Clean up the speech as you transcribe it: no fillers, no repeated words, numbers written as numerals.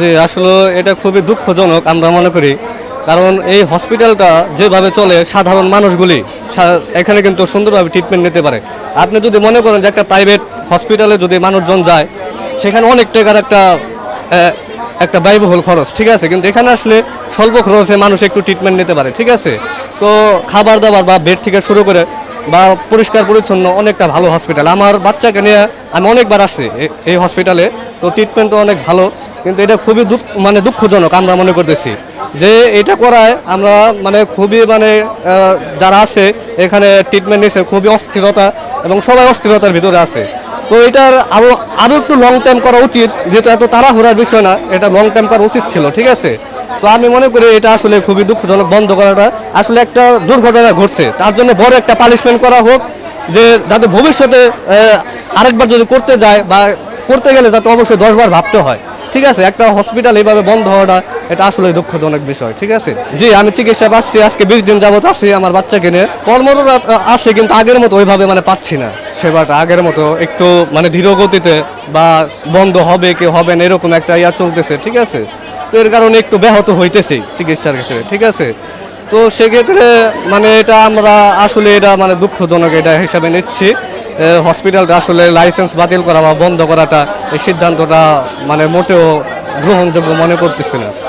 যে আসলে এটা খুবই দুঃখজনক আমরা মনে করি, কারণ এই হসপিটালটা যেভাবে চলে সাধারণ মানুষগুলি এখানে কিন্তু সুন্দরভাবে ট্রিটমেন্ট নিতে পারে। আপনি যদি মনে করেন যে একটা প্রাইভেট হসপিটালে যদি মানুষজন যায়, সেখানে অনেক টাকার একটা ব্যয়বহুল খরচ, ঠিক আছে, কিন্তু এখানে আসলে স্বল্প খরচে মানুষ একটু ট্রিটমেন্ট নিতে পারে, ঠিক আছে। তো খাবার দাবার বা বেড থেকে শুরু করে বা পরিষ্কার পরিচ্ছন্ন অনেকটা ভালো হসপিটাল। আমার বাচ্চাকে নিয়ে আমি অনেকবার আসছি এই হসপিটালে, তো ট্রিটমেন্টও অনেক ভালো। কিন্তু এটা খুবই দুঃখজনক আমরা মনে করতেছি যে এটা করায় আমরা খুবই যারা আছে এখানে ট্রিটমেন্ট নিচ্ছে খুবই অস্থিরতা, এবং সবাই অস্থিরতার ভিতরে আছে। তো এটার আরও একটু লং টাইম করা উচিত, যেহেতু এত তাড়াহুড়ার বিষয় না, এটা লং টাইম করা উচিত ছিল, ঠিক আছে। তো আমি মনে করি এটা আসলে খুবই দুঃখজনক, বন্ধ করাটা আসলে একটা দুর্ঘটনা ঘটছে, তার জন্য বড় একটা পানিশমেন্ট করা হোক, যে যাতে ভবিষ্যতে আরেকবার যদি করতে যায় বা করতে গেলে যাতে অবশ্যই 10 বার ভাবতে হয়, ঠিক আছে। একটা হসপিটাল এইভাবে বন্ধ হওয়াটা এটা আসলে দুঃখজনক বিষয়, ঠিক আছে। জি, আমি চিকিৎসা পাচ্ছি, আজকে 20 দিন যাবত আছি আমার বাচ্চাকে নিয়ে। কর্মরত আছে, কিন্তু আগের মতো ওইভাবে পাচ্ছি না সেবাটা, আগের মতো একটু ধীর গতিতে, বা বন্ধ হবে কি হবে না এরকম একটা চলতেছে, ঠিক আছে। তো এর কারণে একটু ব্যাহত হইতেছে চিকিৎসার ক্ষেত্রে, ঠিক আছে। তো সেক্ষেত্রে এটা আমরা আসলে এটা দুঃখজনক এটা হিসাবে নিচ্ছি। হসপিটালটা আসলে লাইসেন্স বাতিল করা বা বন্ধ করাটা, এই সিদ্ধান্তটা মোটেও গ্রহণযোগ্য মনে করতেছি না।